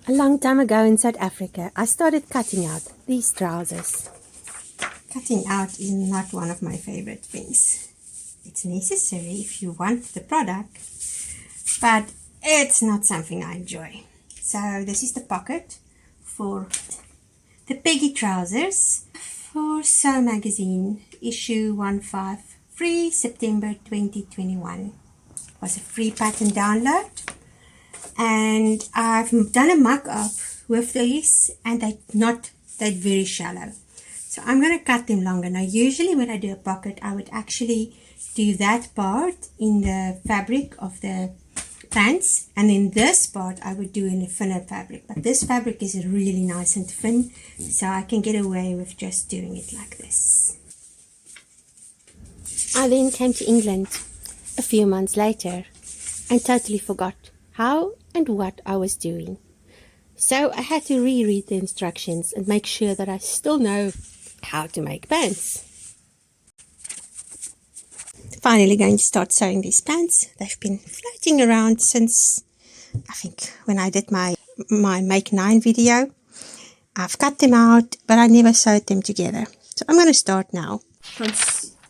A long time ago in South Africa, I started cutting out these trousers. Cutting out is not one of my favorite things. It's necessary if you want the product, but it's not something I enjoy. So this is the pocket for the Peggy trousers for Sew magazine, issue 153, September 2021. It was a free pattern download. And I've done a mock-up with these, and they're very shallow. So I'm going to cut them longer. Now usually when I do a pocket, I would actually do that part in the fabric of the pants, and then this part I would do in a thinner fabric. But this fabric is really nice and thin, so I can get away with just doing it like this. I then came to England a few months later and totally forgot how and what I was doing. So I had to reread the instructions and make sure that I still know how to make pants. Finally going to start sewing these pants. They've been floating around since, I think, when I did my Make 9 video. I've cut them out, but I never sewed them together. So I'm going to start now. From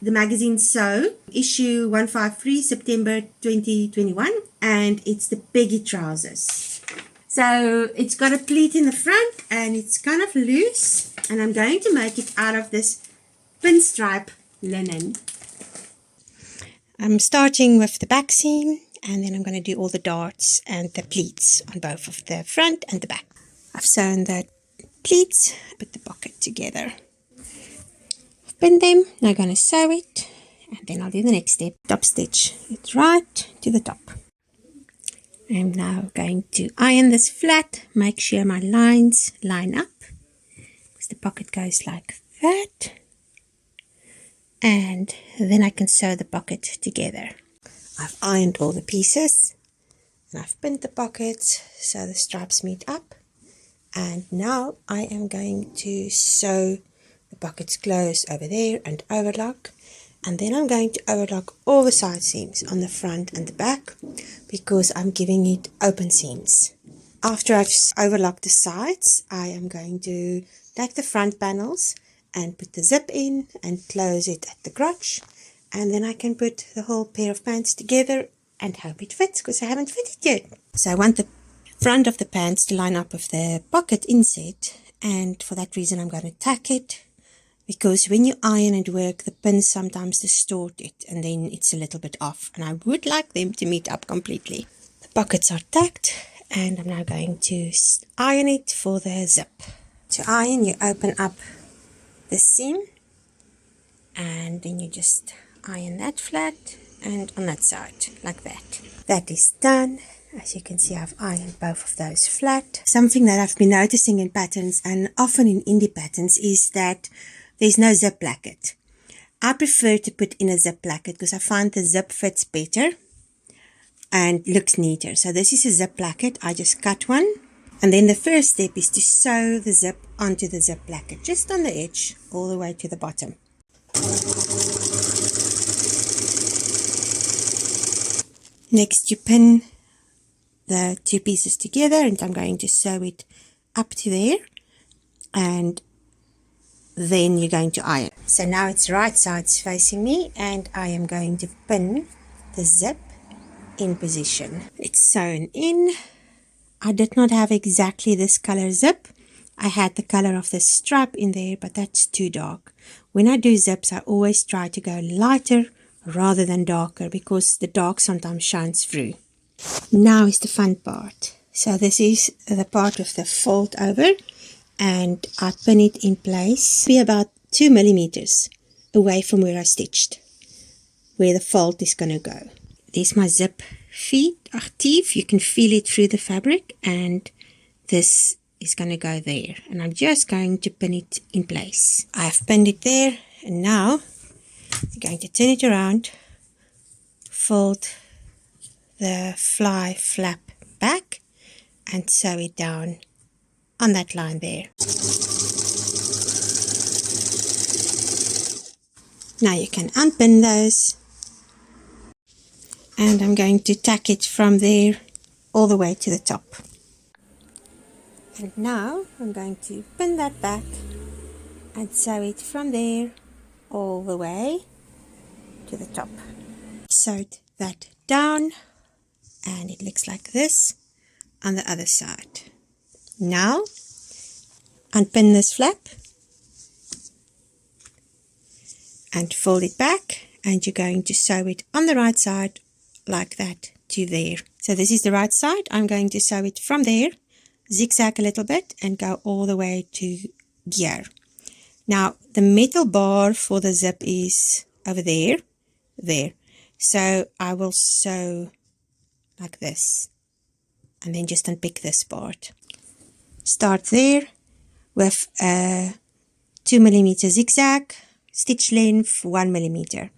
the magazine Sew, issue 153, September 2021, and it's the Peggy trousers. So it's got a pleat in the front and it's kind of loose, and I'm going to make it out of this pinstripe linen. I'm starting with the back seam, and then I'm going to do all the darts and the pleats on both of the front and the back. I've sewn the pleats, put the pocket together. Pin them, now I'm going to sew it, and then I'll do the next step. Top stitch it right to the top. I'm now going to iron this flat, make sure my lines line up, because the pocket goes like that, and then I can sew the pocket together. I've ironed all the pieces, and I've pinned the pockets so the stripes meet up, and now I am going to sew the pockets close over there and overlock, and then I'm going to overlock all the side seams on the front and the back, because I'm giving it open seams. After I've overlocked the sides, I am going to take the front panels and put the zip in and close it at the crotch, and then I can put the whole pair of pants together and hope it fits, because I haven't fit it yet. So I want the front of the pants to line up with the pocket inset, and for that reason I'm going to tack it, because when you iron and work, the pins sometimes distort it and then it's a little bit off, and I would like them to meet up completely. The pockets are tacked, and I'm now going to iron it for the zip. To iron, you open up the seam, and then you just iron that flat and on that side like that. That is done. As you can see, I've ironed both of those flat. Something that I've been noticing in patterns, and often in indie patterns, is that there's no zip placket. I prefer to put in a zip placket because I find the zip fits better and looks neater. So this is a zip placket. I just cut one, and then the first step is to sew the zip onto the zip placket, just on the edge all the way to the bottom. Next, you pin the two pieces together, and I'm going to sew it up to there, and then you're going to iron. So now it's right sides facing me, and I am going to pin the zip in position. It's sewn in. I did not have exactly this color zip. I had the color of the strap in there, but that's too dark. When I do zips, I always try to go lighter rather than darker, because the dark sometimes shines through. Now is the fun part. So this is the part with the fold over, and I pin it in place, be about 2 millimeters away from where I stitched, where the fold is going to go. There's my zip feet, actief. You can feel it through the fabric, and this is going to go there, and I'm just going to pin it in place. I've pinned it there, and now I'm going to turn it around, fold the fly flap back, and sew it down on that line there. Now you can unpin those, and I'm going to tack it from there all the way to the top. And now I'm going to pin that back and sew it from there all the way to the top. Sewed that down and it looks like this on the other side. Now unpin this flap and fold it back, and you're going to sew it on the right side like that to there. So this is the right side. I'm going to sew it from there, zigzag a little bit and go all the way to here. Now the metal bar for the zip is over there. So I will sew like this and then just unpick this part. Start there with a 2mm zigzag, stitch length 1mm.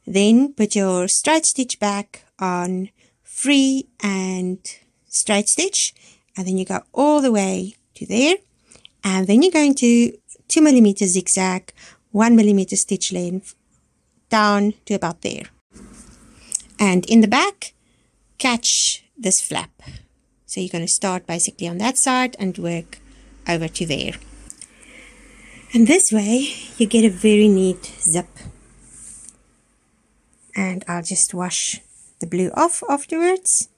Then put your straight stitch back on free and straight stitch, and then you go all the way to there, and then you're going to 2mm zigzag, 1mm stitch length down to about there. And in the back, catch this flap. So you're going to start basically on that side and work over to there. And this way you get a very neat zip. And I'll just wash the blue off afterwards,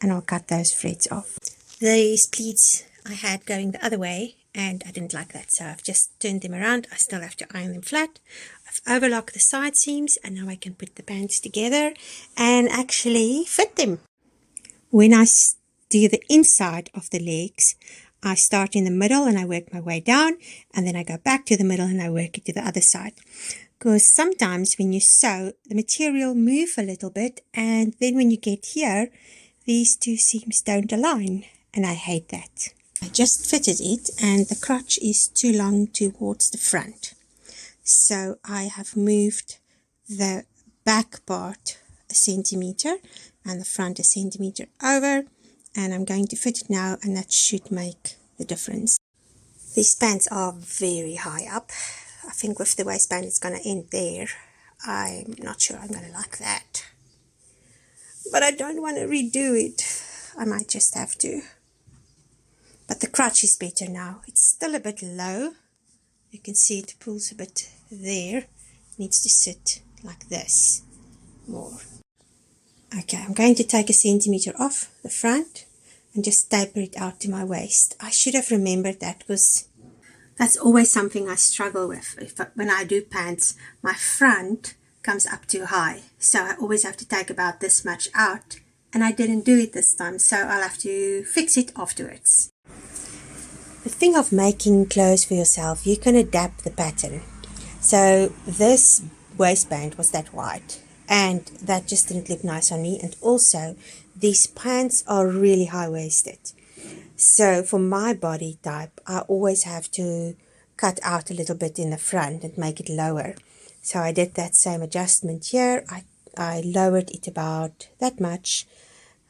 and I'll cut those threads off. These pleats I had going the other way, and I didn't like that, so I've just turned them around. I still have to iron them flat. I've overlocked the side seams, and now I can put the pants together and actually fit them. When I do the inside of the legs, I start in the middle and I work my way down, and then I go back to the middle and I work it to the other side. Because sometimes when you sew, the material move a little bit, and then when you get here, these two seams don't align, and I hate that. I just fitted it, and the crotch is too long towards the front. So I have moved the back part a centimeter and the front a centimeter over, and I'm going to fit it now, and that should make the difference. These pants are very high up. I think with the waistband it's going to end there. I'm not sure I'm going to like that. But I don't want to redo it. I might just have to. But the crotch is better now. It's still a bit low. You can see it pulls a bit there. It needs to sit like this more. Okay, I'm going to take a centimeter off the front and just taper it out to my waist. I should have remembered that, because that's always something I struggle with. When I do pants, my front comes up too high. So I always have to take about this much out. And I didn't do it this time, so I'll have to fix it afterwards. The thing of making clothes for yourself, you can adapt the pattern. So this waistband was that wide, and that just didn't look nice on me. And also, these pants are really high-waisted. So for my body type, I always have to cut out a little bit in the front and make it lower. So I did that same adjustment here. I lowered it about that much.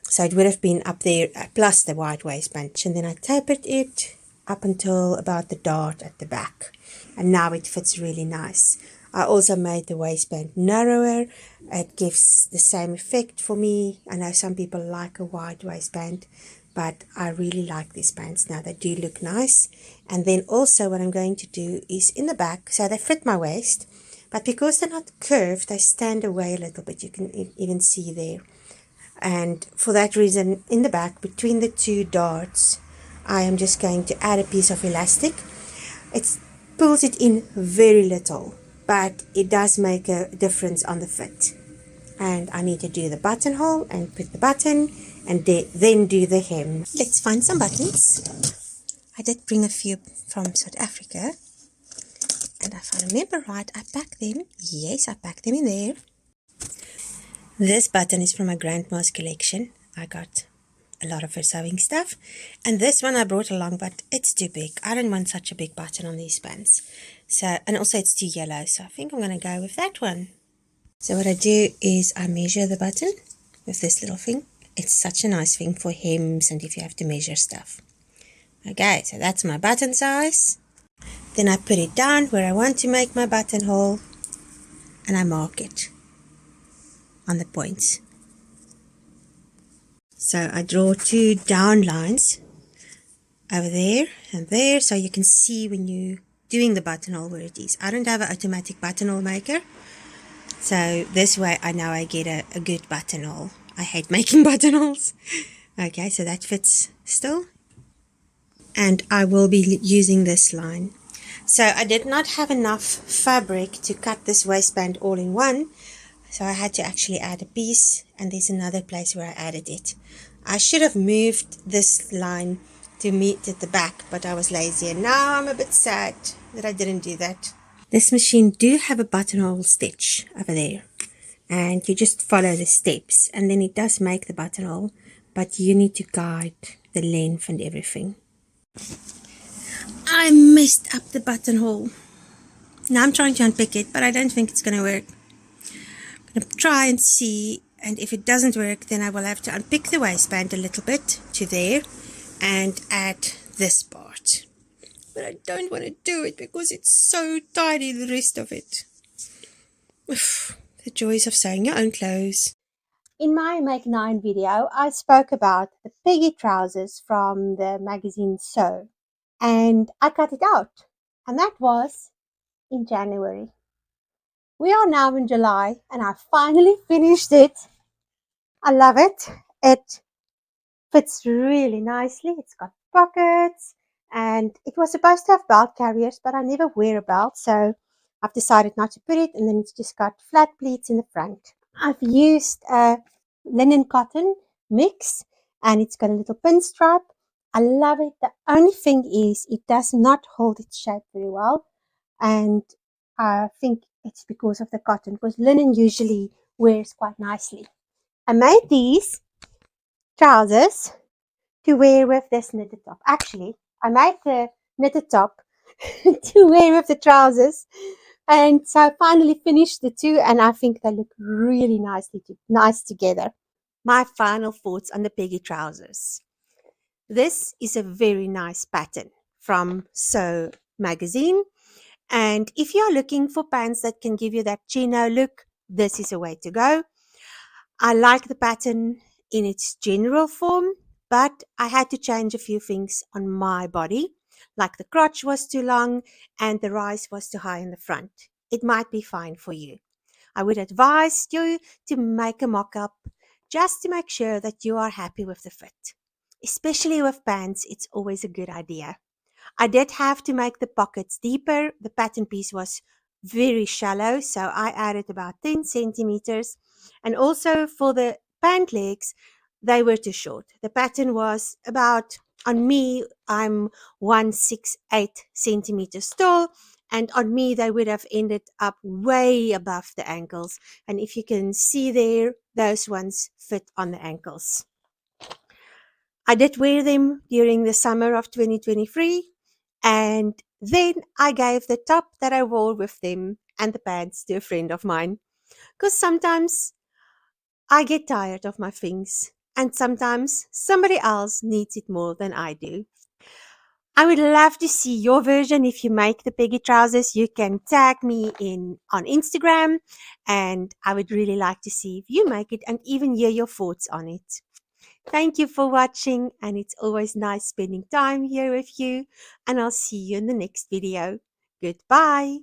So it would have been up there plus the wide waistband. And then I tapered it up until about the dart at the back. And now it fits really nice. I also made the waistband narrower. It gives the same effect for me. I know some people like a wide waistband, but I really like these pants now. They do look nice. And then also what I'm going to do is in the back, so they fit my waist, but because they're not curved, they stand away a little bit. You can even see there. And for that reason, in the back, between the two darts, I am just going to add a piece of elastic. It pulls it in very little, but it does make a difference on the fit. And I need to do the buttonhole and put the button, and then do the hem. Let's find some buttons. I did bring a few from South Africa, and if I remember right, I packed them. Yes, I packed them in there. This button is from my grandma's collection. I got a lot of her sewing stuff, and this one I brought along, but it's too big. I don't want such a big button on these pants. So, and also it's too yellow, so I think I'm going to go with that one. So what I do is I measure the button with this little thing. It's such a nice thing for hems and if you have to measure stuff. Okay, so that's my button size. Then I put it down where I want to make my buttonhole, and I mark it on the points. So I draw two down lines over there and there, so you can see when you're doing the buttonhole where it is. I don't have an automatic buttonhole maker, so this way I know I get a good buttonhole. I hate making buttonholes. Okay, so that fits still. And I will be using this line. So I did not have enough fabric to cut this waistband all in one, so I had to actually add a piece, and there's another place where I added it. I should have moved this line to meet at the back, but I was lazy, and now I'm a bit sad that I didn't do that. This machine do have a buttonhole stitch over there, and you just follow the steps, and then it does make the buttonhole, but you need to guide the length and everything. I messed up the buttonhole. Now I'm trying to unpick it, but I don't think it's going to work. I'm going to try and see, and if it doesn't work, then I will have to unpick the waistband a little bit to there and add this part. But I don't want to do it because it's so tidy, the rest of it. The joys of sewing your own clothes. In my Make 9 video, I spoke about the Peggy trousers from the magazine Sew, and I cut it out, and that was in January. We are now in July, and I finally finished it. I love it. It fits really nicely. It's got pockets, and it was supposed to have belt carriers, but I never wear a belt, so I've decided not to put it, and then it's just got flat pleats in the front. I've used a linen cotton mix, and it's got a little pinstripe. I love it. The only thing is it does not hold its shape very well, and I think it's because of the cotton, because linen usually wears quite nicely. I made these trousers to wear with this knitted top. Actually, I made the knitted top to wear with the trousers, and so I finally finished the two, and I think they look really nice together. My final thoughts on the Peggy trousers. This is a very nice pattern from Sew magazine, and if you're looking for pants that can give you that chino look, this is a way to go. I like the pattern in its general form, but I had to change a few things on my body, like the crotch was too long and the rise was too high in the front. It might be fine for you. I would advise you to make a mock-up just to make sure that you are happy with the fit. Especially with pants, it's always a good idea. I did have to make the pockets deeper. The pattern piece was very shallow, so I added about 10 centimeters. And also for the pant legs, they were too short. The pattern was about, on me, I'm 168 centimeters tall, and on me they would have ended up way above the ankles. And if you can see there, those ones fit on the ankles. I did wear them during the summer of 2023, and then I gave the top that I wore with them and the pants to a friend of mine, because sometimes I get tired of my things, and sometimes somebody else needs it more than I do. I would love to see your version. If you make the Peggy trousers, you can tag me in on Instagram, and I would really like to see if you make it and even hear your thoughts on it. Thank you for watching, and it's always nice spending time here with you, and I'll see you in the next video. Goodbye.